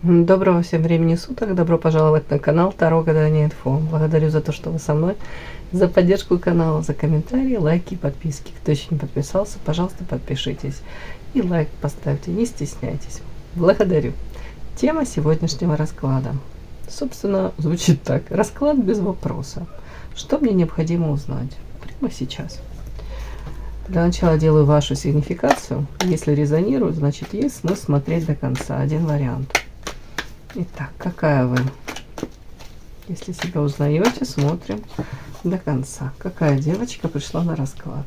Доброго всем времени суток, добро пожаловать на канал Таро Гадание Инфо. Благодарю за то, что вы со мной, за поддержку канала, за комментарии, лайки и подписки. Кто еще не подписался, пожалуйста, подпишитесь и лайк поставьте, не стесняйтесь. Благодарю. Тема сегодняшнего расклада, собственно, звучит так. Расклад без вопроса. Что мне необходимо узнать прямо сейчас? Для начала делаю вашу сигнификацию. Если резонирует, значит есть смысл смотреть до конца. Один вариант. Итак, какая вы? Если себя узнаете, смотрим до конца. Какая девочка пришла на расклад?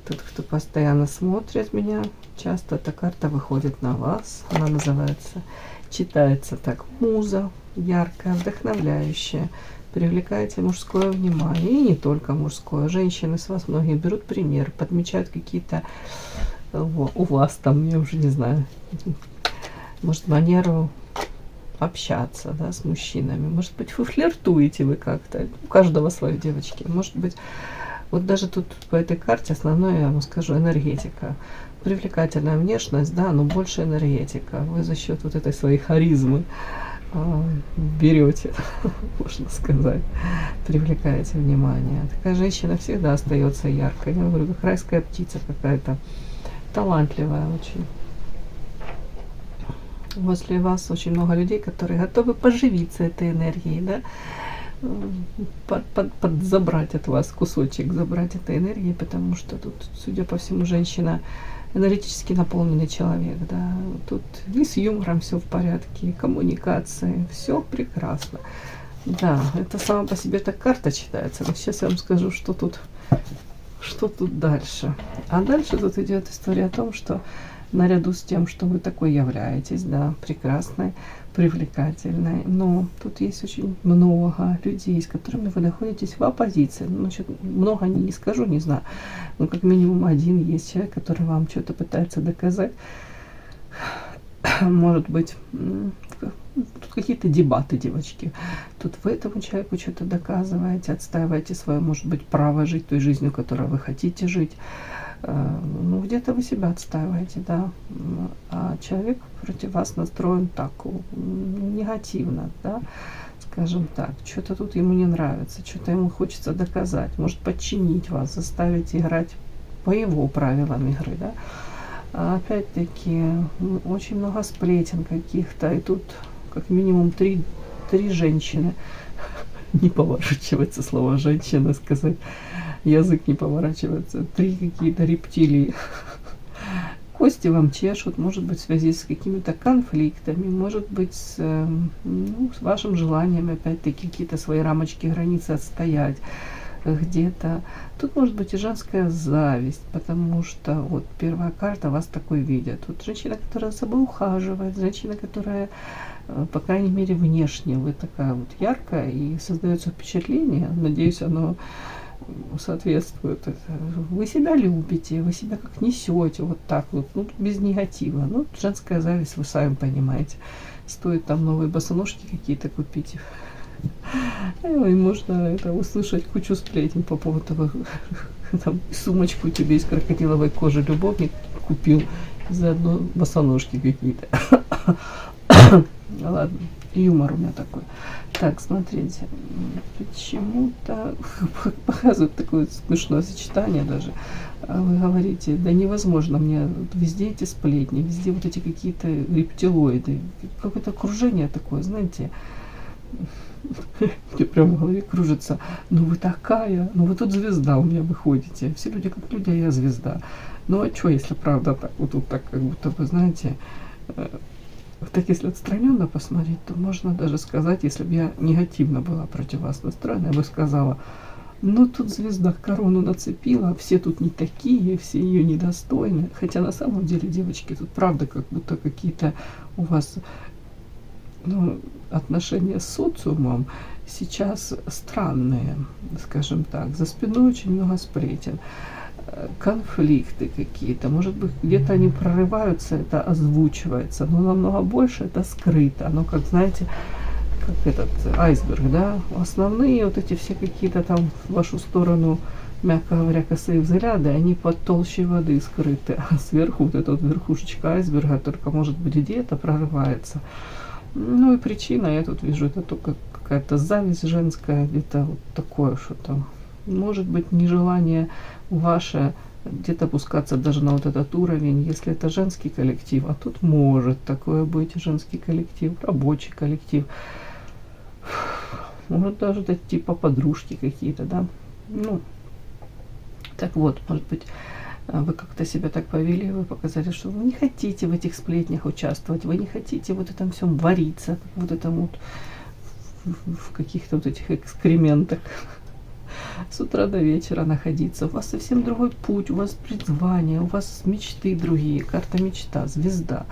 Тот, кто постоянно смотрит меня, часто эта карта выходит на вас. Она называется, читается так: муза, яркая, вдохновляющая. Привлекаете мужское внимание, и не только мужское. Женщины с вас многие берут пример, подмечают какие-то у вас там, я уже не знаю, может, манеру общаться, да, с мужчинами. Может быть, вы флиртуете вы как-то. У каждого свое, девочки. Может быть, вот даже тут по этой карте основное, я вам скажу, энергетика. Привлекательная внешность, да, но больше энергетика. Вы за счет вот этой своей харизмы берете, можно сказать, привлекаете внимание. Такая женщина всегда остается яркой. Я говорю, как райская птица какая-то, талантливая очень. Возле вас очень много людей, которые готовы поживиться этой энергией, да, забрать от вас кусочек, забрать этой энергии, потому что тут, судя по всему, женщина энергетически наполненный человек, да. Тут и с юмором все в порядке, и коммуникации, все прекрасно. Да, это сама по себе так карта читается, но сейчас я вам скажу, что тут дальше. А дальше тут идет история о том, что наряду с тем, что вы такой являетесь, да, прекрасной, привлекательной, но тут есть очень много людей, с которыми вы находитесь в оппозиции. Ну, насчет много не скажу, не знаю, но как минимум один есть человек, который вам что-то пытается доказать. Может быть, тут какие-то дебаты, девочки. Тут вы этому человеку что-то доказываете, отстаиваете свое, может быть, право жить той жизнью, которой вы хотите жить. Ну, где-то вы себя отстаиваете, да, а человек против вас настроен так, негативно, да, скажем так, что-то тут ему не нравится, что-то ему хочется доказать, может подчинить вас, заставить играть по его правилам игры, да. А опять-таки, очень много сплетен каких-то, и тут как минимум три женщины, не поворачивается слово «женщина» сказать, язык не поворачивается, три какие-то рептилии. Кости вам чешут, может быть, в связи с какими-то конфликтами, может быть, с вашим желанием, опять-таки, какие-то свои рамочки, границы отстоять где-то. Тут может быть и женская зависть, потому что вот первая карта вас такой видят. Вот женщина, которая за собой ухаживает, женщина, которая, по крайней мере, внешне вы такая вот яркая, и создается впечатление, надеюсь, оно соответствует. Вы себя любите, вы себя как несете, вот так вот, ну, без негатива. Ну, женская зависть, вы сами понимаете. Стоит там новые босоножки какие-то купить, и можно это услышать кучу сплетен по поводу того, там, сумочку тебе из крокодиловой кожи любовник купил, заодно босоножки какие-то. Ладно, юмор у меня такой. Так, смотрите, почему-то показывают такое смешное сочетание даже. Вы говорите, да невозможно мне, везде эти сплетни, везде вот эти какие-то рептилоиды, какое-то окружение такое, знаете, мне прямо в голове кружится. Ну вы такая, ну вы тут звезда у меня выходите. Все люди как люди, а я звезда. Ну а что, если правда так, вот тут так, как будто вы знаете, так если отстраненно посмотреть, то можно даже сказать, если бы я негативно была против вас настроена, я бы сказала, ну тут звезда корону нацепила, все тут не такие, все ее недостойны. Хотя на самом деле, девочки, тут правда как будто какие-то у вас, ну, отношения с социумом сейчас странные, скажем так. За спиной очень много сплетен, конфликты какие-то, может быть, где-то они прорываются, это озвучивается, но намного больше это скрыто. Оно, как, знаете, как этот айсберг, да, основные вот эти все какие-то там в вашу сторону мягко говоря, косые взгляды, они под толщей воды скрыты, а сверху вот эта вот верхушечка айсберга только, может быть, где-то прорывается. Ну и причина, я тут вижу, это только какая-то зависть женская, где-то вот такое что-то. Может быть, нежелание ваше где-то опускаться даже на вот этот уровень, если это женский коллектив, а тут может такое быть, женский коллектив, рабочий коллектив, может даже это типа подружки какие-то, да, ну, так вот, может быть, вы как-то себя так повели, вы показали, что вы не хотите в этих сплетнях участвовать, вы не хотите вот этом всем вариться, вот этом вот в каких-то вот этих экскрементах с утра до вечера находиться. У вас совсем другой путь, у вас призвание, у вас мечты другие, карта мечта, звезда.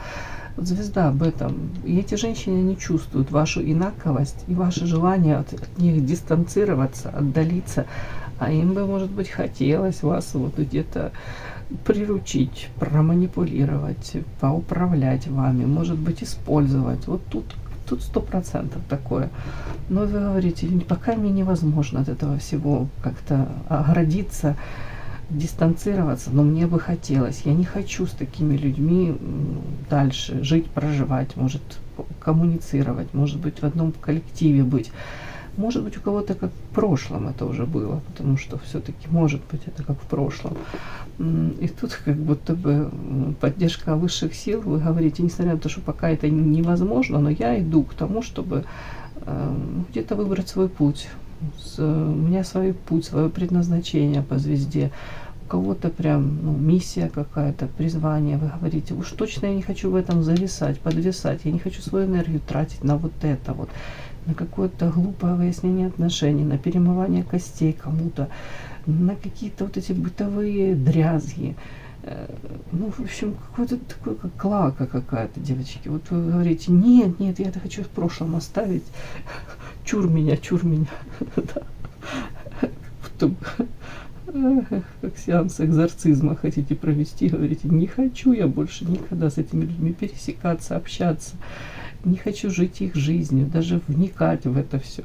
Вот звезда об этом. И эти женщины не чувствуют вашу инаковость и ваше желание от них дистанцироваться, отдалиться. А им бы, может быть, хотелось вас вот где-то приручить, проманипулировать, поуправлять вами, может быть, использовать. Вот тут 100% такое. Но вы говорите, пока мне невозможно от этого всего как-то оградиться, дистанцироваться, но мне бы хотелось. Я не хочу с такими людьми дальше жить, проживать, может, коммуницировать, может быть, в одном коллективе быть. Может быть, у кого-то как в прошлом это уже было, потому что все-таки может быть это как в прошлом. И тут как будто бы поддержка высших сил, вы говорите, несмотря на то, что пока это невозможно, но я иду к тому, чтобы где-то выбрать свой путь. У меня свой путь, свое предназначение по звезде. У кого-то прям миссия какая-то, призвание. Вы говорите, уж точно я не хочу в этом зависать, подвисать. Я не хочу свою энергию тратить на вот это вот, на какое-то глупое выяснение отношений, на перемывание костей кому-то, на какие-то вот эти бытовые дрязги. Ну, в общем, какой-то такой, как клака какая-то, девочки. Вот вы говорите, нет, нет, я это хочу в прошлом оставить. Чур меня, чур меня. Как сеанс экзорцизма хотите провести, говорите, не хочу я больше никогда с этими людьми пересекаться, общаться. Не хочу жить их жизнью, даже вникать в это все.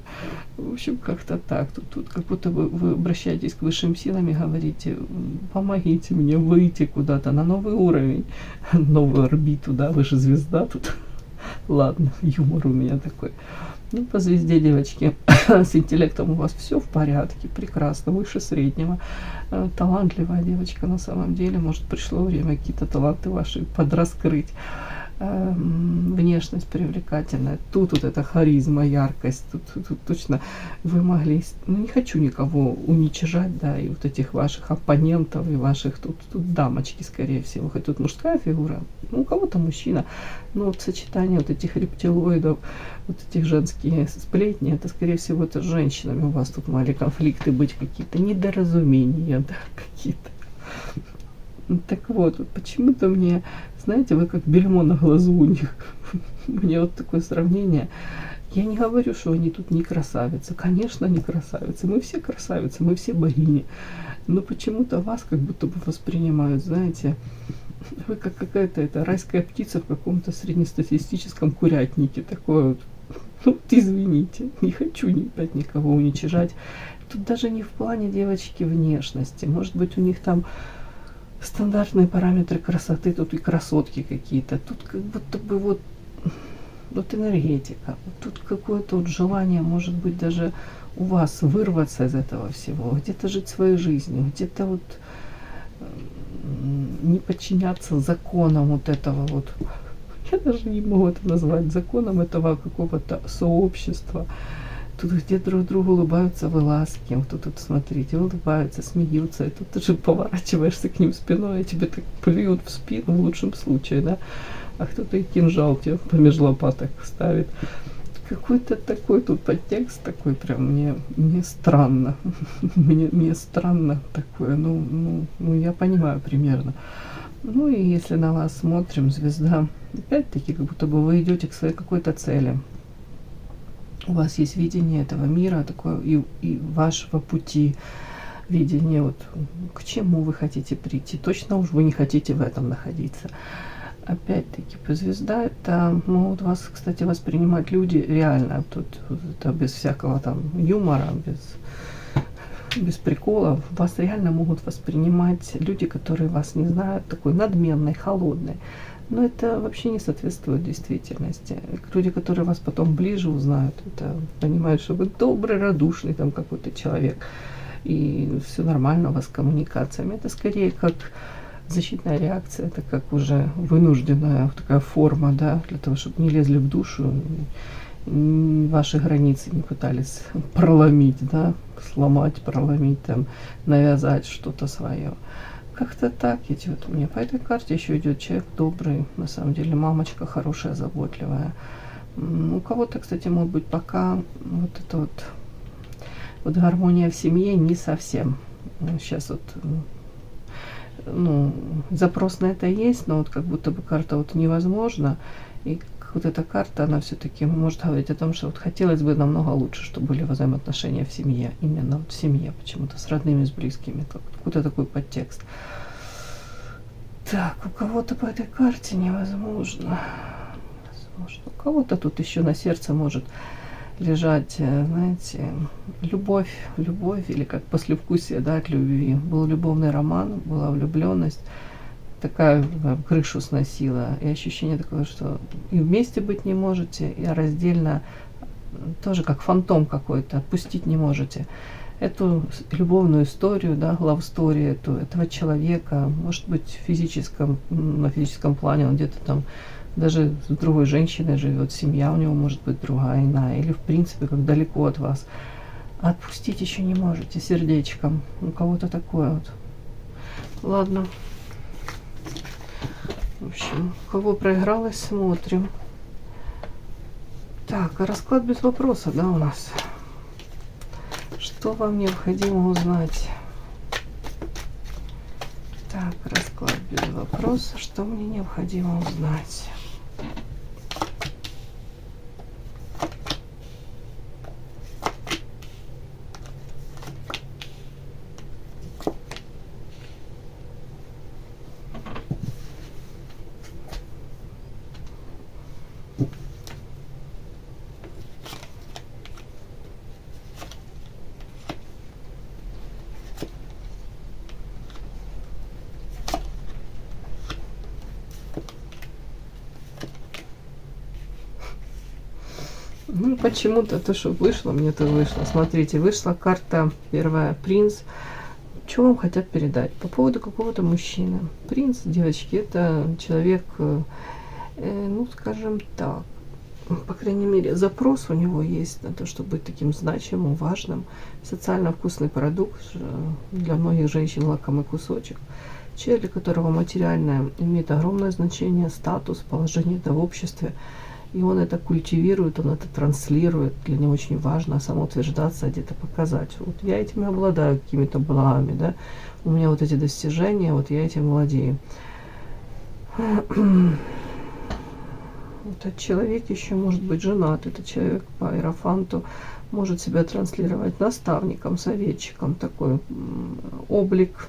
В общем, как-то так. Тут как будто вы обращаетесь к высшим силам и говорите, помогите мне выйти куда-то на новый уровень, новую орбиту, да, вы же звезда тут. Ладно, юмор у меня такой. Ну, по звезде, девочки, с интеллектом у вас все в порядке, прекрасно, выше среднего. Талантливая девочка на самом деле, может, пришло время какие-то таланты ваши подраскрыть. Внешность привлекательная, тут вот эта харизма, яркость, тут точно вы могли, ну не хочу никого уничижать, да, и вот этих ваших оппонентов, и ваших, тут дамочки, скорее всего, хоть тут мужская фигура, ну у кого-то мужчина, но вот сочетание вот этих рептилоидов, вот этих женские сплетни, это скорее всего это с женщинами у вас тут могли конфликты быть какие-то, недоразумения, да, какие-то. Так вот почему-то мне, знаете, вы как бельмо на глазу у них. Мне вот такое сравнение. Я не говорю, что они тут не красавицы. Конечно, они красавицы. Мы все красавицы, мы все богини. Но почему-то вас как будто бы воспринимают, знаете, вы как какая-то это райская птица в каком-то среднестатистическом курятнике. Такое вот. Ну, извините, не хочу опять никого уничижать. Тут даже не в плане девочки внешности. Может быть, у них там стандартные параметры красоты, тут и красотки какие-то, тут как будто бы вот энергетика, тут какое-то вот желание, может быть, даже у вас вырваться из этого всего, где-то жить своей жизнью, где-то вот не подчиняться законам вот этого вот, я даже не могу это назвать законом этого какого-то сообщества. Тут где друг другу улыбаются, вы ласки. Вот тут смотрите, улыбаются, смеются. И тут ты же поворачиваешься к ним спиной, и тебе так плюют в спину в лучшем случае, да. А кто-то и кинжал тебе помеж лопаток ставит. Какой-то такой тут подтекст такой прям мне странно. мне странно такое. Ну, я понимаю примерно. Ну и если на вас смотрим, звезда, опять-таки, как будто бы вы идете к своей какой-то цели. У вас есть видение этого мира, такое и вашего пути, видение, вот к чему вы хотите прийти. Точно уж вы не хотите в этом находиться. Опять-таки, звезда, это могут вас, кстати, воспринимать люди реально. Тут это без всякого там юмора, без без приколов, вас реально могут воспринимать люди, которые вас не знают, такой надменной, холодной. Но это вообще не соответствует действительности. Люди, которые вас потом ближе узнают, это понимают, что вы добрый, радушный там какой-то человек, и все нормально у вас с коммуникациями. Это скорее как защитная реакция, это как уже вынужденная такая форма, да, для того, чтобы не лезли в душу, ваши границы не пытались проломить, да, сломать, проломить, там, навязать что-то свое. Как-то так идет мне. По этой карте еще идет человек добрый, на самом деле, мамочка хорошая, заботливая. У кого-то, кстати, может быть, пока вот это вот гармония в семье не совсем. Сейчас вот, ну, запрос на это есть, но вот как будто бы карта вот невозможно. И вот эта карта, она все-таки может говорить о том, что вот хотелось бы намного лучше, чтобы были взаимоотношения в семье. Именно вот в семье почему-то, с родными, с близкими. Какой-то такой подтекст. Так, у кого-то по этой карте невозможно. У кого-то тут еще на сердце может лежать, знаете, любовь или как послевкусие, да, от любви. Был любовный роман, была влюбленность, такая крышу сносила, и ощущение такое, что и вместе быть не можете, и раздельно тоже как фантом какой-то, отпустить не можете. Эту любовную историю, да, лав-стори этого человека, может быть, на физическом плане он где-то там даже с другой женщиной живет, семья у него может быть другая, иная, или в принципе как далеко от вас. Отпустить еще не можете сердечком. У кого-то такое вот. Ладно. В общем, кого проигралось, смотрим. Так, а расклад без вопроса, да, у нас? Что вам необходимо узнать? Так, расклад без вопроса. Что мне необходимо узнать? Ну, почему-то то, что вышло, мне то вышло. Смотрите, вышла карта первая, принц. Что вам хотят передать? По поводу какого-то мужчины. Принц, девочки, это человек, ну, скажем так, по крайней мере, запрос у него есть на то, чтобы быть таким значимым, важным. Социально вкусный продукт, для многих женщин лакомый кусочек. Человек, для которого материальное имеет огромное значение, статус, положение в обществе. И он это культивирует, он это транслирует. Для него очень важно самоутверждаться, где-то показать. Вот я этим обладаю, какими-то благами, да. У меня вот эти достижения, вот я этим владею. Этот человек еще может быть женат. Этот человек по иерофанту может себя транслировать наставником, советчиком. Такой облик.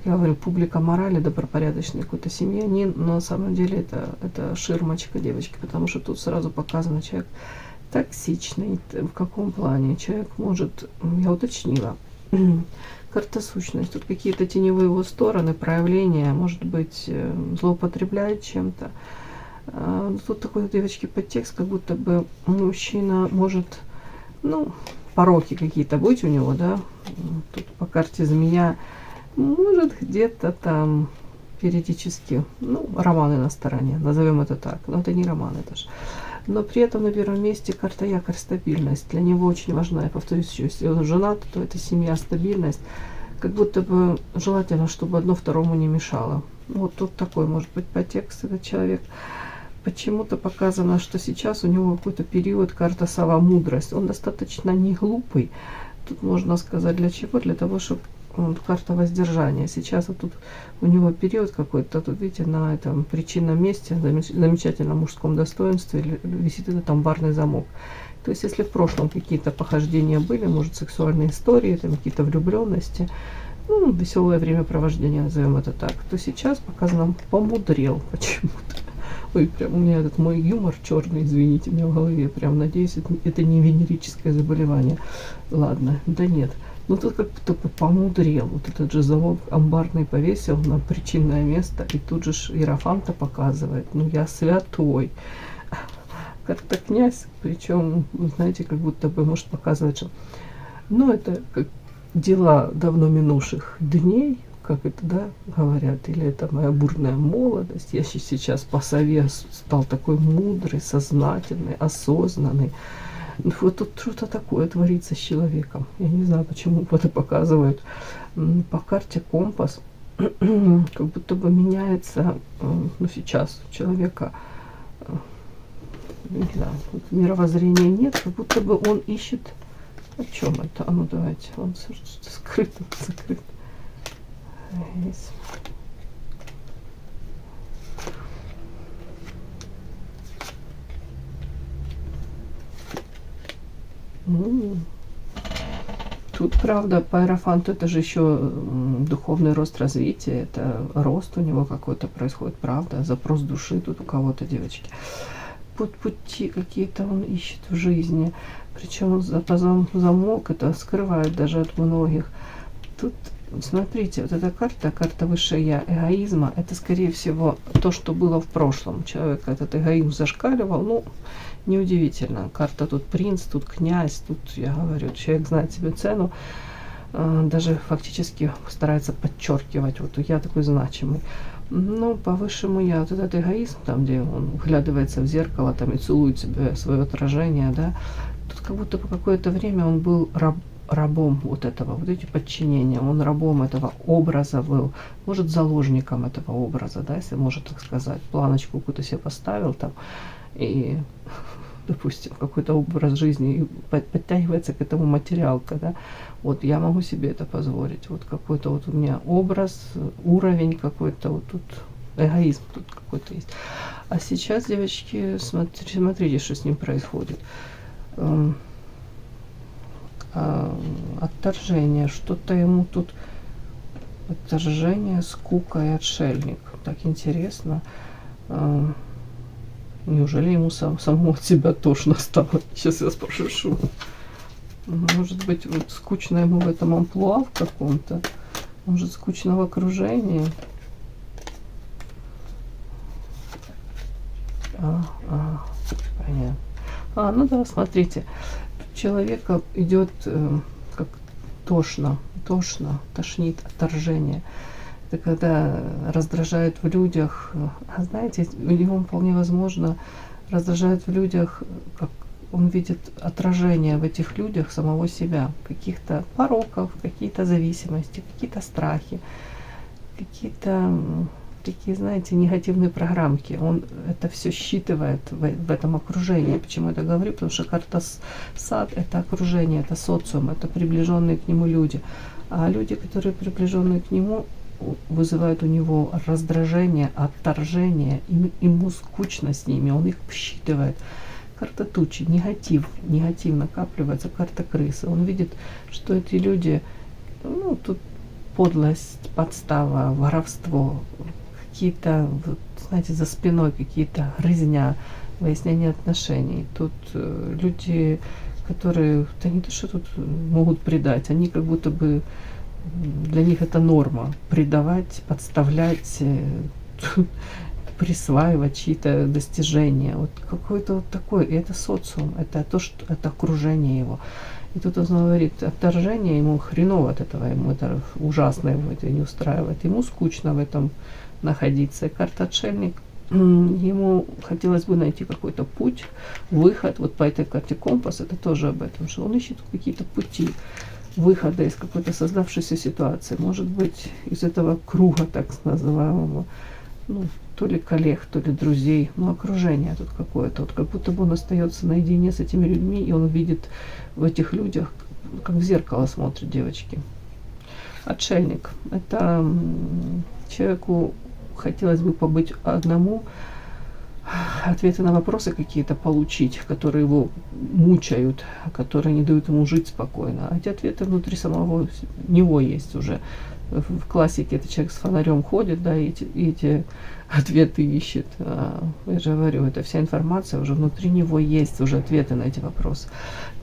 Я говорю, публика морали, добропорядочный какой-то семьянин, но на самом деле это ширмочка девочки, потому что тут сразу показано человек токсичный. В каком плане? Человек может, я уточнила, карта сущность, тут какие-то теневые его стороны, проявления, может быть, злоупотребляет чем-то. Тут такой, девочки, подтекст, как будто бы мужчина может, ну, пороки какие-то быть у него, да, тут по карте змея, может где-то там периодически, ну, романы на стороне, назовем это так, но это не романы даже. Но при этом на первом месте карта якорь, стабильность. Для него очень важна, я повторюсь еще, если он женат, то это семья, стабильность. Как будто бы желательно, чтобы одно второму не мешало. Вот тут такой может быть подтекст, этот человек. Почему-то показано, что сейчас у него какой-то период, карта сова, мудрость. Он достаточно не глупый. Тут можно сказать для чего? Для того, чтобы карта воздержания. Сейчас вот тут у него период какой-то, тут видите, на этом причинном месте, замечательном мужском достоинстве висит этот амбарный замок. То есть, если в прошлом какие-то похождения были, может, сексуальные истории, там какие-то влюбленности, ну, веселое времяпровождение, назовем это так, то сейчас показано, помудрел почему-то. Ой, прям у меня этот мой юмор черный, извините, у меня в голове, прям надеюсь, это не венерическое заболевание. Ладно, да нет. Ну, тут как будто бы помудрел. Вот этот же залог амбарный повесил на причинное место, и тут же Иерофанта показывает. Ну, я святой. Как-то князь, причем, знаете, как будто бы может показывать, что, ну, это как дела давно минувших дней, как это, да, говорят, или это моя бурная молодость. Я сейчас по сове стал такой мудрый, сознательный, осознанный. Вот тут что-то такое творится с человеком. Я не знаю, почему это показывают. По карте компас как будто бы меняется, ну, сейчас у человека, не знаю, вот мировоззрения нет, как будто бы он ищет. О чем это? А ну давайте, он что-то скрыто, закрыто. Есть. Тут, правда, по Иерофанту это же еще духовный рост развития, это рост у него какой-то происходит, правда, запрос души тут у кого-то, девочки. Пути какие-то он ищет в жизни, причем замок это скрывает даже от многих. Тут, смотрите, вот эта карта высшее я, эгоизма, это, скорее всего, то, что было в прошлом. Человек этот эгоизм зашкаливал, ну, неудивительно. Карта тут принц, тут князь, тут, я говорю, человек знает себе цену, даже фактически старается подчеркивать, вот я такой значимый. Ну, по высшему я, вот этот эгоизм, там, где он вглядывается в зеркало, там, и целует себе свое отражение, да, тут как будто по какое-то время он был рабом вот этого, вот эти подчинения, он рабом этого образа был, может, заложником этого образа, да, если можно так сказать, планочку какую-то себе поставил там, и, допустим, какой-то образ жизни подтягивается к этому материалка, да, вот я могу себе это позволить, вот какой-то вот у меня образ, уровень какой-то, вот тут эгоизм тут какой-то есть. А сейчас, девочки, смотрите, что с ним происходит. Отторжение, что-то ему тут, отторжение, скука и отшельник. Так интересно. Неужели ему самому от себя тошно стало? Сейчас я спрошу. Может быть, вот скучно ему в этом амплуа в каком-то? Может, скучно в окружении? Понятно. Ну да, смотрите. Человека идет как тошнит, отторжение. Это когда раздражает в людях, а знаете, у него вполне возможно раздражает в людях, как он видит отражение в этих людях самого себя, каких-то пороков, какие-то зависимости, какие-то страхи, какие-то такие, знаете, негативные программки. Он это все считывает в этом окружении. Почему я это говорю? Потому что карта сад – это окружение, это социум, это приближенные к нему люди. А люди, которые приближенные к нему, вызывают у него раздражение, отторжение, ему скучно с ними, он их считывает. Карта тучи, негатив накапливается, карта крысы. Он видит, что эти люди, ну, тут подлость, подстава, воровство, какие-то, знаете, за спиной какие-то грызня, выяснение отношений. Тут люди, которые, да не то, что тут могут предать, они как будто бы, для них это норма, предавать, подставлять, присваивать чьи-то достижения. Вот какой-то вот такой, и это социум, это то, что это окружение его. И тут он говорит, отторжение, ему хреново от этого, ему это ужасно, ему это не устраивает, ему скучно в этом находиться. И карта отшельник, ему хотелось бы найти какой-то путь, выход, вот по этой карте компас, это тоже об этом, что он ищет какие-то пути выхода из какой-то создавшейся ситуации, может быть, из этого круга, так называемого, ну, то ли коллег, то ли друзей, ну, окружение тут какое-то, вот как будто бы он остается наедине с этими людьми, и он видит в этих людях, как в зеркало смотрит, девочки. Отшельник. Это человеку хотелось бы побыть одному, ответы на вопросы какие-то получить, которые его мучают, которые не дают ему жить спокойно. А эти ответы внутри самого него есть уже. в классике это человек с фонарем ходит, да, и эти ответы ищет. Я же говорю, это вся информация уже внутри него есть, уже ответы на эти вопросы.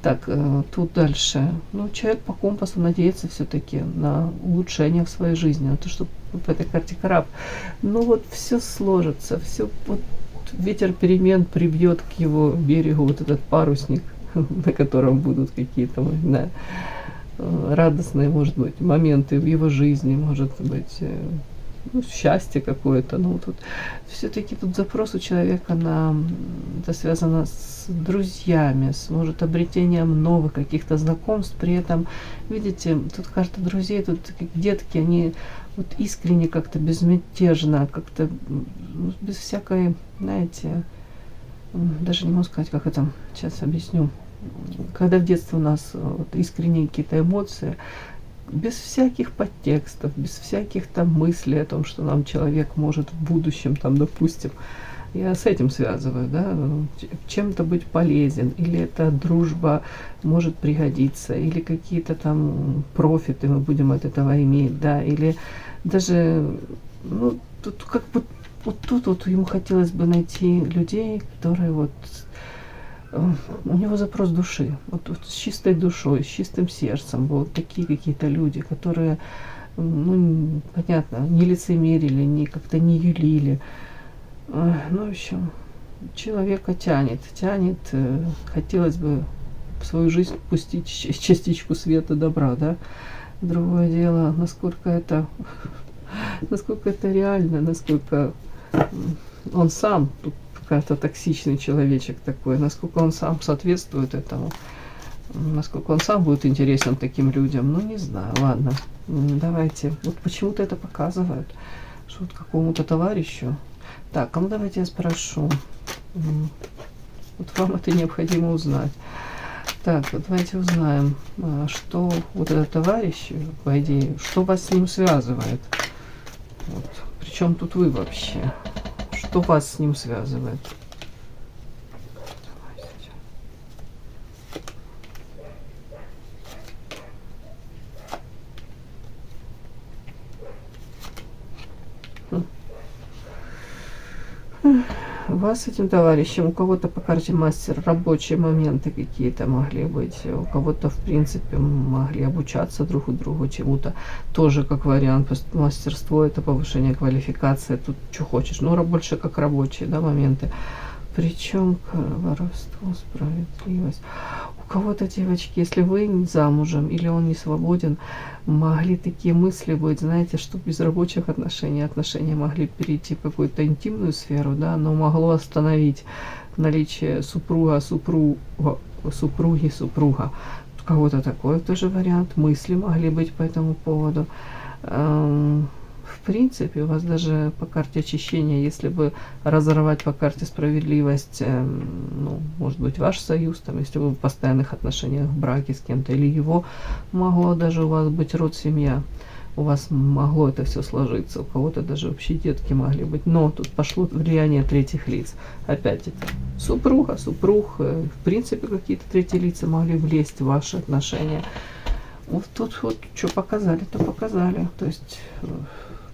Так, тут дальше. Ну, человек по компасу надеется все-таки на улучшение в своей жизни, на то, что в этой карте краб. Ну вот все сложится, все вот ветер перемен прибьет к его берегу вот этот парусник, на котором будут какие-то, да, радостные, может быть, моменты в его жизни, может быть, ну, счастье какое-то. Ну, тут все-таки тут запрос у человека на это связано с друзьями, с, может, обретением новых каких-то знакомств. При этом, видите, тут карта друзей, тут как детки, они вот искренне как-то безмятежно, как-то без всякой, знаете, даже не могу сказать, как это, сейчас объясню. Когда в детстве у нас вот искренние какие-то эмоции, без всяких подтекстов, без всяких там мыслей о том, что нам человек может в будущем, там, допустим, я с этим связываю, да, чем-то быть полезен, или эта дружба может пригодиться, или какие-то там профиты мы будем от этого иметь, да, или даже, ну, тут как бы вот тут вот ему хотелось бы найти людей, которые вот у него запрос души, вот с чистой душой, с чистым сердцем, вот такие какие-то люди, которые, ну, понятно, не лицемерили, не как-то не юлили. Ну, в общем, человека тянет, хотелось бы в свою жизнь пустить частичку света, добра, да. Другое дело, насколько это реально, насколько он сам, тут какой-то токсичный человечек такой, насколько он сам соответствует этому, насколько он сам будет интересен таким людям, ну, не знаю, ладно, давайте, вот почему-то это показывают, что вот какому-то товарищу. Так, а ну давайте я спрошу, вот вам это необходимо узнать. Так, вот давайте узнаем, что вот этот товарищ, по идее, что вас с ним связывает, вот. Причем тут вы вообще? Что вас с ним связывает? Вас с этим товарищем, у кого-то по карте мастер рабочие моменты какие-то могли быть, у кого-то в принципе могли обучаться друг у друга чему-то, тоже как вариант. Мастерство — это повышение квалификации, тут что хочешь, но больше как рабочие, да, моменты. Причем воровство, справедливость. У кого-то, девочки, если вы не замужем или он не свободен, могли такие мысли быть, знаете, что без рабочих отношения могли перейти в какую-то интимную сферу, да, но могло остановить наличие супруги, супруга. У кого-то такой тоже вариант, мысли могли быть по этому поводу. В принципе, у вас даже по карте очищения, если бы разорвать по карте справедливость, ну, может быть, ваш союз, там, если вы в постоянных отношениях, в браке с кем-то, или его, могло даже у вас быть род, семья, у вас могло это все сложиться, у кого-то даже вообще детки могли быть, но тут пошло влияние третьих лиц. Опять это супруг, в принципе, какие-то третьи лица могли влезть в ваши отношения. Вот тут вот что показали, то показали, то есть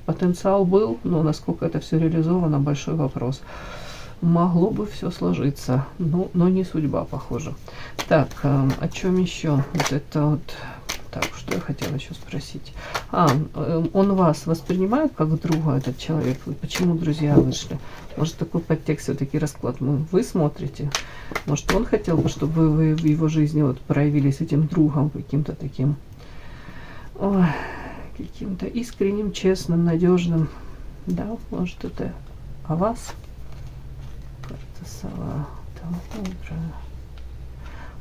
потенциал был, но насколько это все реализовано, большой вопрос. Могло бы все сложиться, но не судьба, похоже. Так, о чем еще? Вот это вот. Так, что я хотела еще спросить. Он вас воспринимает как друга, этот человек? Почему друзья вышли? Может, такой подтекст, все-таки расклад вы смотрите? Может, он хотел бы, чтобы вы в его жизни вот проявились этим другом каким-то таким, ой, каким-то искренним, честным, надежным. Да, может, это о вас? Карта сова.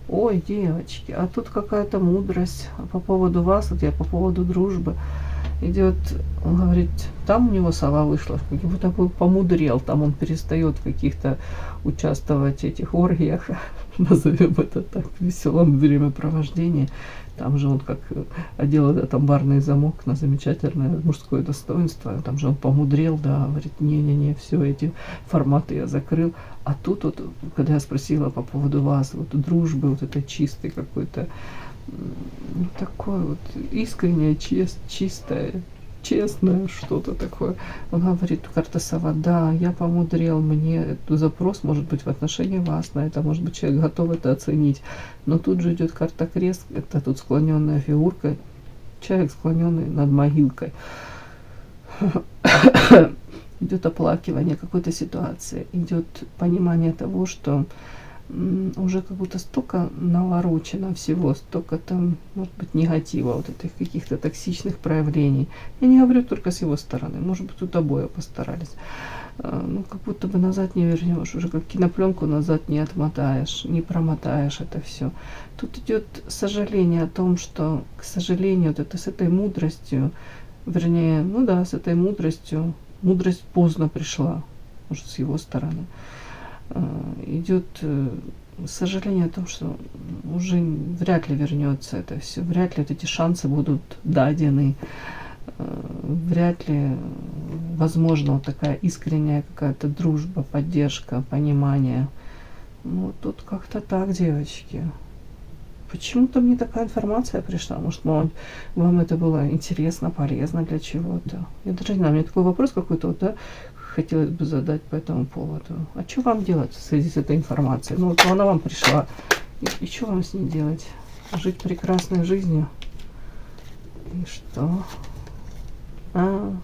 Ой, девочки, а тут какая-то мудрость по поводу вас, вот я по поводу дружбы. Идет, он говорит, там у него сова вышла, как будто бы помудрел, там он перестает в каких-то участвовать в этих оргиях, назовем это так, в веселом времяпровождении. Там же он как одел этот амбарный замок на замечательное мужское достоинство. Там же он помудрел, да, говорит, не-не-не, все эти форматы я закрыл. А тут вот, когда я спросила по поводу вас, вот дружбы, вот этой чистой какой-то, ну, такой вот искренняя, чистая, честное что-то такое. Он говорит, карта сова, да, я помудрел, мне этот запрос может быть в отношении вас, на это, может быть, человек готов это оценить. Но тут же идет карта крест, это тут склоненная фигурка, человек склоненный над могилкой. Идет оплакивание какой-то ситуации, идет понимание того, что уже как будто столько наворочено всего, столько там, может быть, негатива, вот этих каких-то токсичных проявлений. Я не говорю только с его стороны, может быть, тут обои постарались. Ну, как будто бы назад не вернешь, уже как кинопленку назад не отмотаешь, не промотаешь это все. Тут идет сожаление о том, что, к сожалению, вот это с этой мудростью, вернее, ну да, с этой мудростью, мудрость поздно пришла, может, с его стороны. Идет сожаление о том, что уже вряд ли вернется это все, вряд ли вот эти шансы будут дадены, вряд ли возможно вот такая искренняя какая-то дружба, поддержка, понимание. Ну, тут как-то так, девочки. Почему-то мне такая информация пришла. Может, вам это было интересно, полезно для чего-то. Я даже не знаю, у меня такой вопрос какой-то, вот, да, хотелось бы задать по этому поводу. А что вам делать в связи с этой информацией? Ну, вот она вам пришла. И что вам с ней делать? Жить прекрасной жизнью? И что? А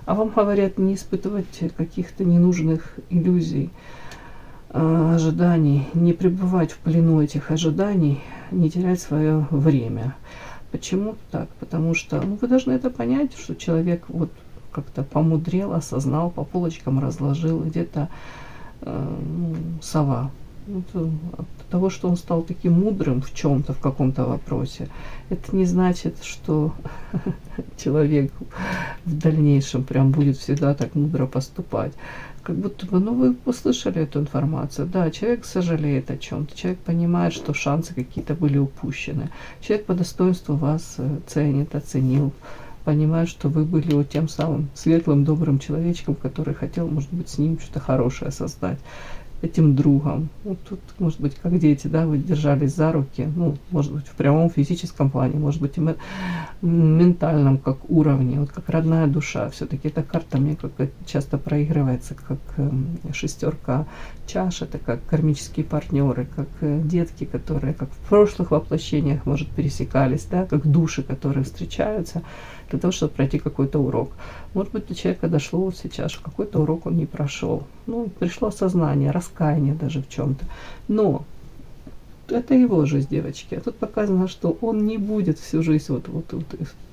вам говорят не испытывать каких-то ненужных иллюзий, ожиданий, не пребывать в плену этих ожиданий, не терять свое время. Почему так? Потому что, ну, вы должны это понять, что человек вот как-то помудрел, осознал, по полочкам разложил, где-то сова. Вот, от того, что он стал таким мудрым в чем-то, в каком-то вопросе, это не значит, что человек в дальнейшем прям будет всегда так мудро поступать. Как будто бы, ну, вы услышали эту информацию. Да, человек сожалеет о чем-то, человек понимает, что шансы какие-то были упущены. Человек по достоинству вас ценит, оценил, понимает, что вы были вот тем самым светлым, добрым человечком, который хотел, может быть, с ним что-то хорошее создать, этим другом. Вот тут, может быть, как дети, да, вы держались за руки, ну, может быть, в прямом физическом плане, может быть, и ментальном как уровне, вот как родная душа. Все-таки эта карта мне как часто проигрывается, как шестерка чаш, это как кармические партнеры, как детки, которые как в прошлых воплощениях, может, пересекались, да, как души, которые встречаются для того, чтобы пройти какой-то урок. Может быть, до человека дошло вот сейчас, что какой-то урок он не прошел. Ну, пришло осознание, раскаяние даже в чем-то. Но это его жизнь, девочки. А тут показано, что он не будет всю жизнь вот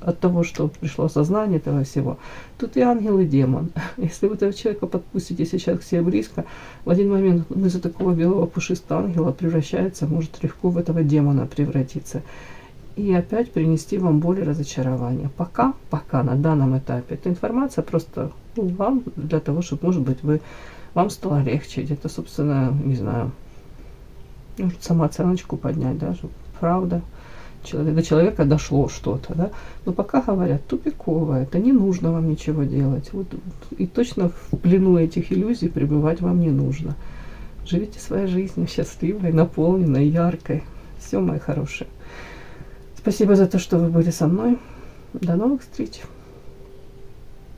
от того, что пришло осознание этого всего. Тут и ангел, и демон. Если вы этого человека подпустите сейчас к себе близко, в один момент он из-за такого белого пушистого ангела превращается, может легко в этого демона превратиться. И опять принести вам боль и разочарование. Пока на данном этапе эта информация просто вам для того, чтобы, может быть, вам стало легче, где-то, собственно, не знаю, может, самооценочку поднять, да, чтобы правда, до человека дошло что-то, да. Но пока говорят тупиково, это не нужно вам ничего делать. Вот, и точно в плену этих иллюзий пребывать вам не нужно. Живите своей жизнью счастливой, наполненной, яркой. Все, мои хорошие. Спасибо за то, что вы были со мной. До новых встреч.